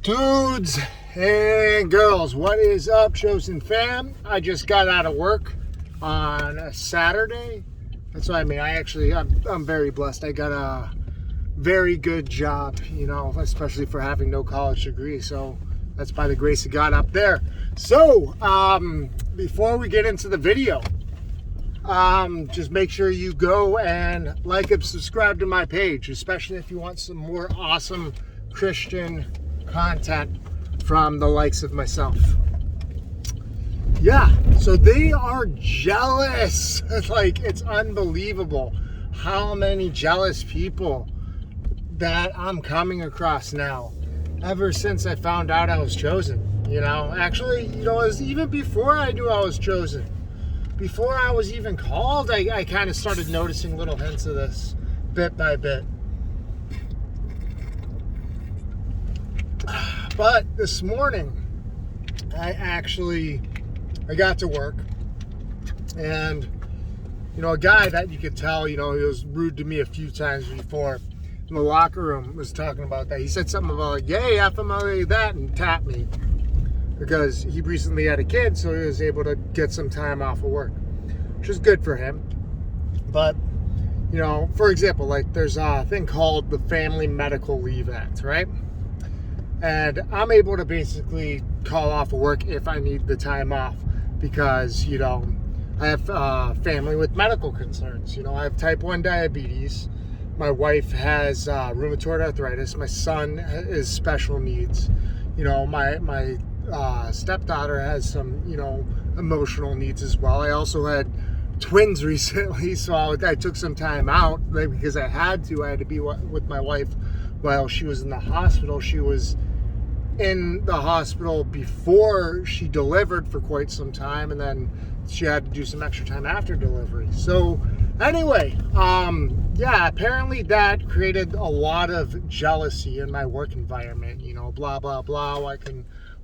Dudes and girls, what is up, Chosen fam? I just got out of work on a Saturday. That's what I mean. I'm very blessed. I got a very good job, especially for having no college degree. So that's by the grace of God up there. So before we get into the video, just make sure you go and like and subscribe to my page, especially if you want some more awesome Christian content from the likes of myself. Yeah, so they are jealous. Like, it's unbelievable how many jealous people that I'm coming across now, ever since I found out I was chosen. Actually, it was even before I knew I was chosen. Before I was even called, I kind of started noticing little hints of this bit by bit. But this morning, I got to work, and, a guy that you could tell, he was rude to me a few times before in the locker room was talking about that. He said something about, like, yay, FMLA that, and tapped me because he recently had a kid, so he was able to get some time off of work, which is good for him. But, for example, like, there's a thing called the Family Medical Leave Act, right? And I'm able to basically call off of work if I need the time off because, I have family with medical concerns. I have type 1 diabetes. My wife has rheumatoid arthritis. My son is special needs. My stepdaughter has some, emotional needs as well. I also had twins recently, so I took some time out because I had to be with my wife while she was in the hospital. She was in the hospital before she delivered for quite some time, and then she had to do some extra time after delivery. So anyway, apparently that created a lot of jealousy in my work environment. Blah blah blah.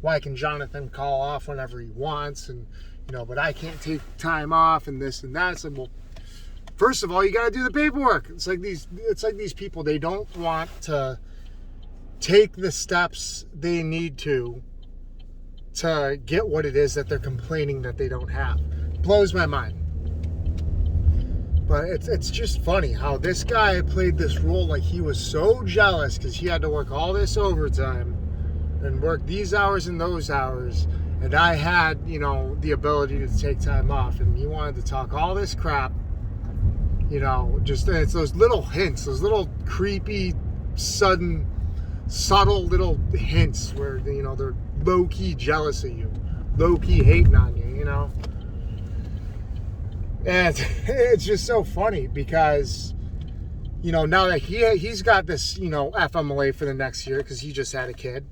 Why can Jonathan call off whenever he wants, and but I can't take time off and this and that. So, well, first of all, you got to do the paperwork. It's like these people, they don't want to take the steps they need to get what it is that they're complaining that they don't have. Blows my mind. But it's just funny how this guy played this role like he was so jealous because he had to work all this overtime and work these hours and those hours, and I had, the ability to take time off, and he wanted to talk all this crap. It's those little hints, those little creepy, sudden, subtle little hints where, they're low-key jealous of you, low-key hating on you, And it's just so funny because, now that he's got this, FMLA for the next year because he just had a kid,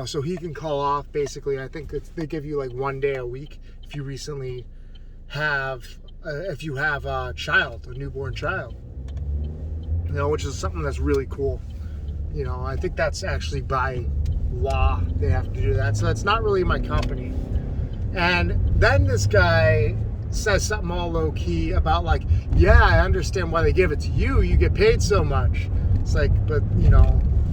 so he can call off basically. I think they give you like 1 day a week if you recently have, if you have a child, a newborn child, which is something that's really cool. I think that's actually by law they have to do that. So that's not really my company. And then this guy says something all low key about like, yeah, I understand why they give it to you. You get paid so much. It's like, but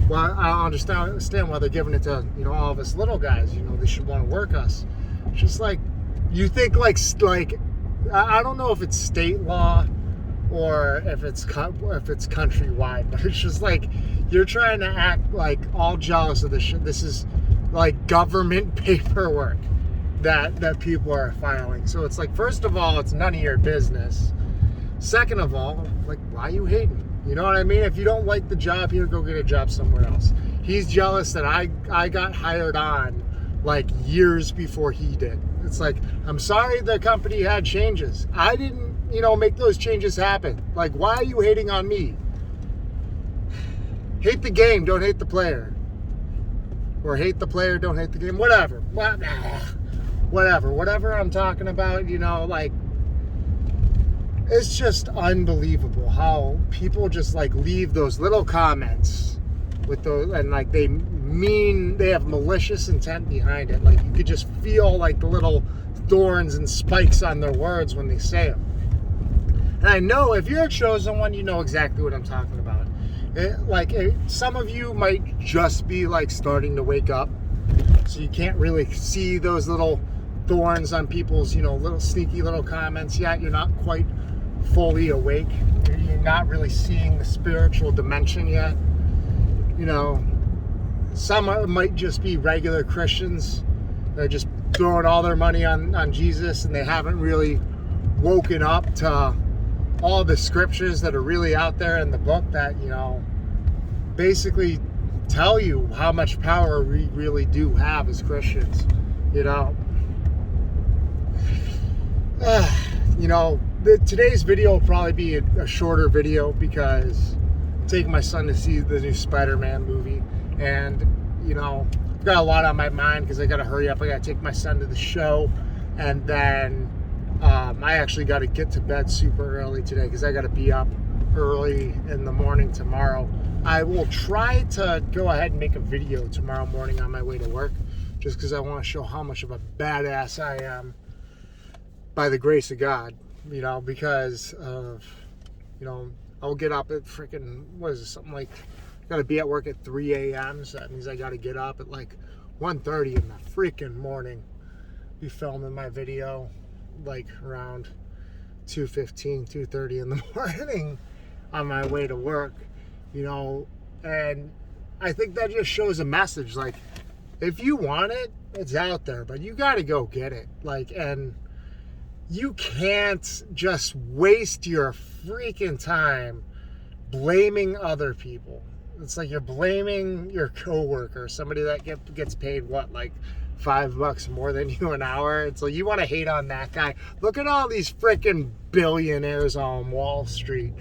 well, I don't understand why they're giving it to all of us little guys. They should want to work us. It's just like, you think like I don't know if it's state law or if it's countrywide, but it's just like you're trying to act like all jealous of this shit. This is like government paperwork that people are filing. So it's like, first of all, it's none of your business. Second of all, like, why are you hating? You know what I mean? If you don't like the job here, go get a job somewhere else. He's jealous that I got hired on like years before he did. It's like, I'm sorry the company had changes. I didn't, make those changes happen. Like, why are you hating on me? Hate the game, don't hate the player. Or hate the player, don't hate the game. Whatever I'm talking about, like, it's just unbelievable how people just like leave those little comments with those, and like they have malicious intent behind it. Like, you could just feel like the little thorns and spikes on their words when they say them. And I know if you're a chosen one, you know exactly what I'm talking about. Some of you might just be like starting to wake up, so you can't really see those little thorns on people's, little sneaky little comments yet. You're not quite fully awake. You're not really seeing the spiritual dimension yet. Some might just be regular Christians. They're just throwing all their money on Jesus, and they haven't really woken up to all the scriptures that are really out there in the book that, basically tell you how much power we really do have as Christians. Today's video will probably be a shorter video because I'm taking my son to see the new Spider-Man movie, and I've got a lot on my mind because I got to hurry up. I got to take my son to the show, and then I actually got to get to bed super early today because I got to be up early in the morning tomorrow. I will try to go ahead and make a video tomorrow morning on my way to work, just because I want to show how much of a badass I am by the grace of God, because of, I'll get up at freaking, something like, got to be at work at 3 a.m. So that means I got to get up at like 1:30 in the freaking morning, be filming my video like around 2:30 in the morning on my way to work, and I think that just shows a message. Like, if you want it, it's out there, but you got to go get it. And you can't just waste your freaking time blaming other people. It's like you're blaming your coworker, somebody that gets paid like $5 more than you an hour. It's like you want to hate on that guy. Look at all these freaking billionaires on Wall Street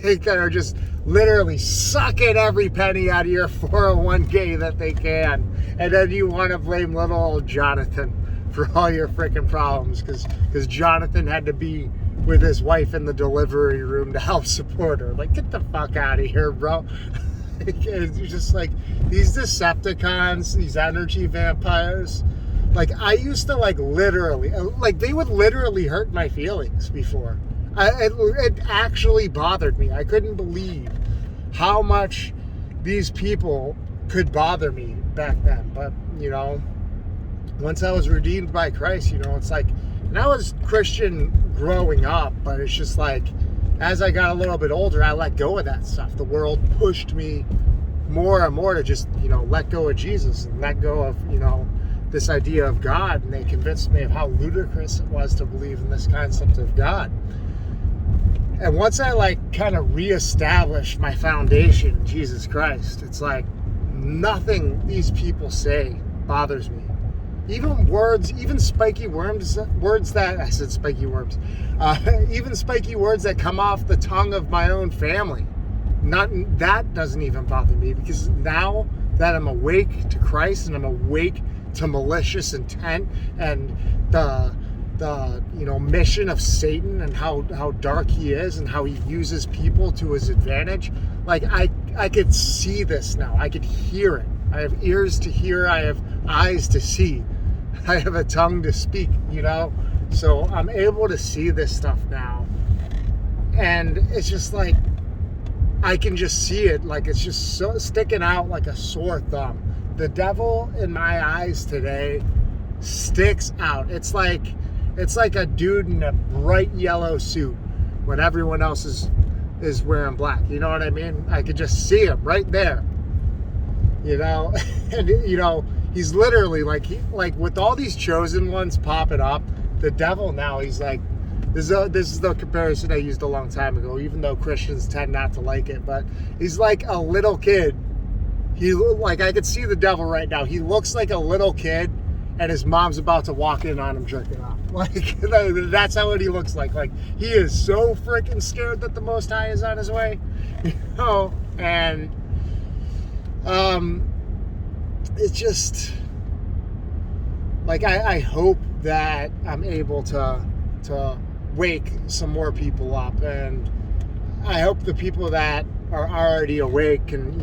that are just literally sucking every penny out of your 401k that they can, and then you want to blame little old Jonathan for all your freaking problems because Jonathan had to be with his wife in the delivery room to help support her. Like, get the fuck out of here, bro. It's just like these Decepticons, these energy vampires. Like, I used to literally, they would literally hurt my feelings before. It actually bothered me. I couldn't believe how much these people could bother me back then. But, once I was redeemed by Christ, it's like, and I was Christian growing up, but it's just like, as I got a little bit older, I let go of that stuff. The world pushed me more and more to just, let go of Jesus and let go of, this idea of God. And they convinced me of how ludicrous it was to believe in this concept of God. And once I kind of reestablished my foundation in Jesus Christ, it's like nothing these people say bothers me. Even spiky words that, I said spiky worms, even spiky words that come off the tongue of my own family, that doesn't even bother me, because now that I'm awake to Christ and I'm awake to malicious intent and the mission of Satan and how dark he is and how he uses people to his advantage, I could see this now. I could hear it. I have ears to hear. I have eyes to see. I have a tongue to speak, so I'm able to see this stuff now. And it's just like, I can just see it, it's just so sticking out like a sore thumb. The devil in my eyes today sticks out. It's like a dude in a bright yellow suit when everyone else is wearing black. You know what I mean? I could just see him right there. And he's literally like with all these chosen ones popping up, the devil now, he's like, this is the comparison I used a long time ago, even though Christians tend not to like it, but he's like a little kid. I could see the devil right now. He looks like a little kid, and his mom's about to walk in on him jerking off. That's how he looks like. He is so freaking scared that the Most High is on his way, and it's just I hope that I'm able to wake some more people up, and I hope the people that are already awake can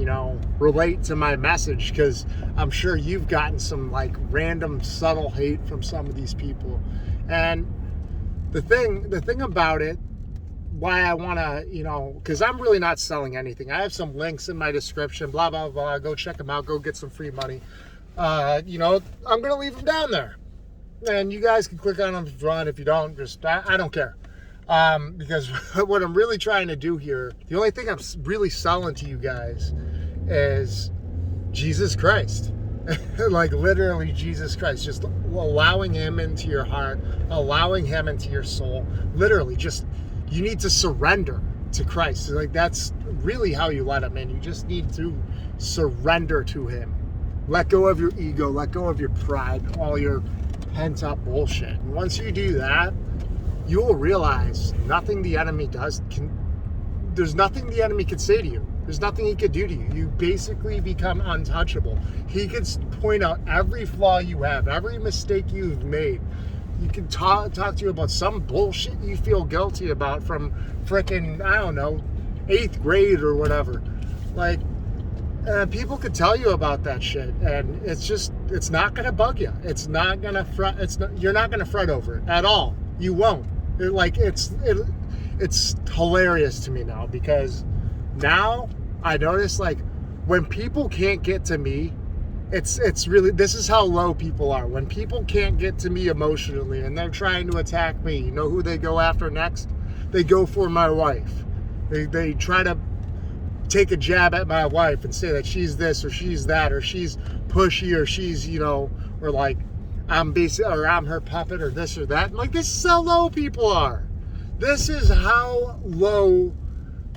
relate to my message, because I'm sure you've gotten some random subtle hate from some of these people. And the thing about it, why I want to, you know, because I'm really not selling anything. I have some links in my description, blah, blah, blah. Go check them out. Go get some free money. You know, I'm going to leave them down there. And you guys can click on them if you want. If you don't, just, I don't care. Because what I'm really trying to do here, the only thing I'm really selling to you guys is Jesus Christ. Like literally Jesus Christ, just allowing him into your heart, allowing him into your soul. Literally, just you need to surrender to Christ. Like that's really how you let him in. You just need to surrender to him. Let go of your ego, let go of your pride, all your pent up bullshit. And once you do that, you will realize nothing the enemy does there's nothing the enemy could say to you. There's nothing he could do to you. You basically become untouchable. He could point out every flaw you have, every mistake you've made. He can talk to you about some bullshit you feel guilty about from frickin', I don't know, 8th grade or whatever. Like, people could tell you about that shit, and it's not gonna bug you. It's not gonna fret. You're not gonna fret over it at all. You won't. It's hilarious to me now, because now I notice, like, when people can't get to me, it's really, this is how low people are. When people can't get to me emotionally and they're trying to attack me, you know who they go after next? They go for my wife. They try to take a jab at my wife and say that she's this or she's that, or she's pushy, or she's, you know, or like I'm her puppet, or this or that. Like, this is how low people are. This is how low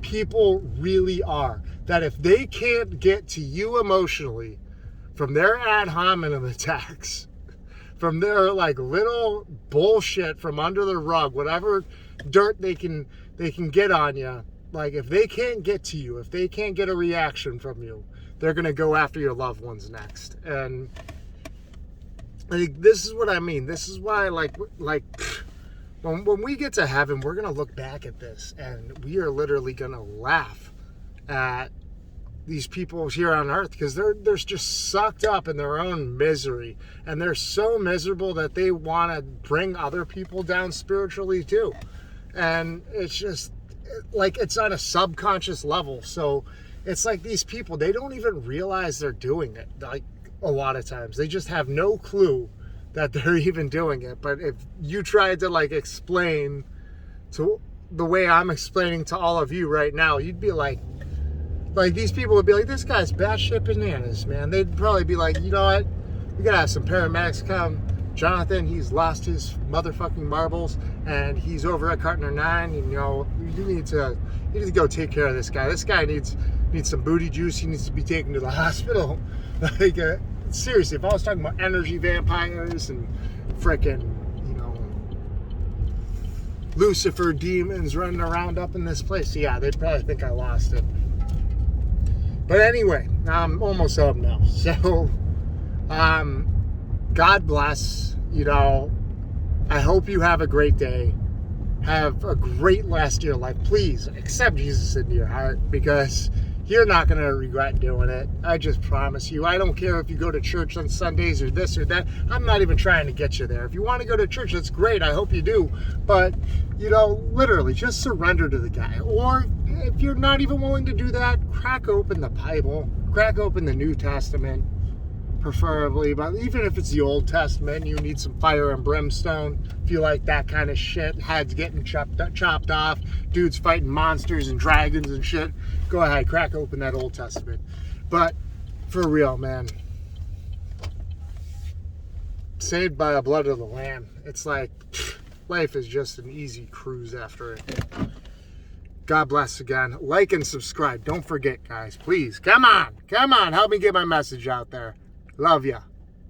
people really are. That if they can't get to you emotionally from their ad hominem attacks, from their like little bullshit from under the rug, whatever dirt they can get on you, like if they can't get to you, if they can't get a reaction from you, they're gonna go after your loved ones next. And like, this is what I mean. This is why, like when we get to heaven, we're gonna look back at this and we are literally gonna laugh at these people here on earth, because they're just sucked up in their own misery, and they're so miserable that they want to bring other people down spiritually too. And it's just like, it's on a subconscious level. So it's like these people, they don't even realize they're doing it. Like, a lot of times they just have no clue that they're even doing it. But if you tried to like explain to the way I'm explaining to all of you right now, you'd be like these people would be like, this guy's batshit bananas, man. They'd probably be like, you know what, we gotta have some paramedics come. Jonathan, he's lost his motherfucking marbles, and he's over at Cartner 9. You know, you need to go take care of this guy. This guy needs some booty juice. He needs to be taken to the hospital. Like, seriously, if I was talking about energy vampires and frickin', you know, Lucifer demons running around up in this place, yeah, they'd probably think I lost it. But anyway, I'm almost home now. So, God bless. You know, I hope you have a great day. Have a great last year of life. Please accept Jesus into your heart, because you're not going to regret doing it. I just promise you. I don't care if you go to church on Sundays or this or that. I'm not even trying to get you there. If you want to go to church, that's great. I hope you do. But, you know, literally, just surrender to the guy. Or if you're not even willing to do that, crack open the Bible. Crack open the New Testament, preferably. But even if it's the Old Testament, you need some fire and brimstone. If you like that kind of shit, heads getting chopped off, dudes fighting monsters and dragons and shit, go ahead, crack open that Old Testament. But for real, man, saved by the blood of the Lamb. It's like, life is just an easy cruise after it. God bless again. Like and subscribe. Don't forget, guys. Please, come on, help me get my message out there. Love ya.